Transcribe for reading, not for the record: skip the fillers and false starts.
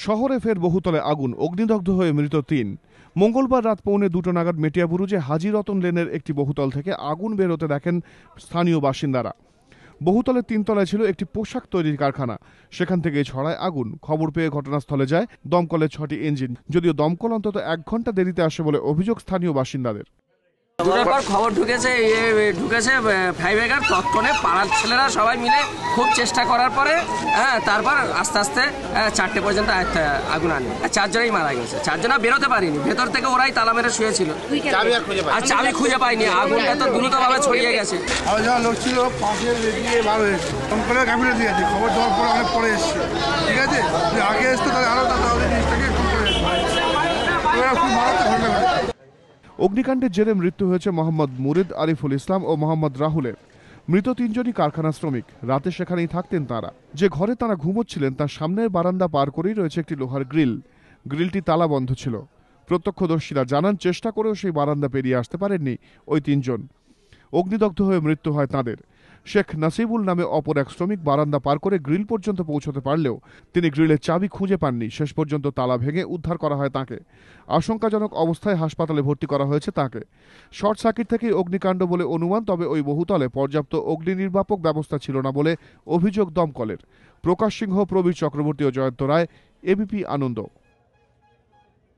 শহরে ফের বহুতলে আগুন, অগ্নিদগ্ধ হয়ে মৃত ৩। মঙ্গলবার রাত 1:45 নাগাদ মেটিয়াবুরুজে হাজী রতন লেনের একটি বহুতল থেকে আগুন বের হতে দেখেন স্থানীয় বাসিন্দারা। বহুতলের ৩ তলায় ছিল একটি পোশাক তৈরির কারখানা। সেখান থেকে ছড়ায় আগুন। খবর পেয়ে ঘটনাস্থলে যায় দমকলের ৬টি ইঞ্জিন, যদিও দমকল অন্তত ১ ঘন্টা দেরিতে আসে বলে অভিযোগ স্থানীয় বাসিন্দাদের। দুটোর পর খবর ঢুকেছে ফায়ার ব্রিগেড, তৎক্ষণে পাড়ার ছেলেরা সবাই মিলে খুব চেষ্টা করার পরে তারপর আস্তে আস্তে 4টে পর্যন্ত আগুন আনে। 4 জনেই মারা গেছে, 4 জনা বেরোতে পারিনি, ভেতর থেকে ওরাই তালা মেরে শুয়েছিল আর চাবি খুঁজে পাইনি। আগুনটা তো দ্রুতভাবে ছড়িয়ে গেছে। লোক ছিল পাশে বার হয়েছে, গাফিলতি আছে, খবর দেওয়ার পরে অনেক পরে এসছে, ঠিক আছে, আগে এসতো তাহলে আরো তাহলে জিনিসটাকে খুব মারাত্মক ঘটনা ঘটেছে। অগ্নিকাণ্ডের জেরে মৃত্যু হয়েছে মোহাম্মদ মুরিদ, আরিফুল ইসলাম ও মোহাম্মদ রাহুলের। মৃত ৩ জনই কারখানা শ্রমিক। রাতে সেখানেই থাকতেন তাঁরা। যে ঘরে তাঁরা ঘুমোচ্ছিলেন তার সামনের বারান্দা পার করেই রয়েছে একটি লোহার গ্রিল। গ্রিলটি তালা বন্ধ ছিল। প্রত্যক্ষদর্শীরা জানান, চেষ্টা করেও সেই বারান্দা পেরিয়ে আসতে পারেননি ওই ৩ জন। অগ্নিদগ্ধ হয়ে মৃত্যু হয় তাঁদের। শেখ নাসিবুল নামে অপর এক শ্রমিক বারান্দা পার করে গ্রিল পর্যন্ত পৌঁছতে পারলেও তিনি গ্রিলের চাবি খুঁজে পাননি। শেষ পর্যন্ত তালা ভেঙে উদ্ধার করা হয় তাঁকে। আশঙ্কাজনক অবস্থায় হাসপাতালে ভর্তি করা হয়েছে তাঁকে। শর্ট সার্কিট থেকেই অগ্নিকাণ্ড বলে অনুমান, তবে ওই বহুতলে পর্যাপ্ত অগ্নি নির্বাপক ব্যবস্থা ছিল না বলে অভিযোগ দমকলের। প্রকাশ সিংহ, প্রবীর চক্রবর্তী ও জয়ন্ত রায়, এবিপি আনন্দ।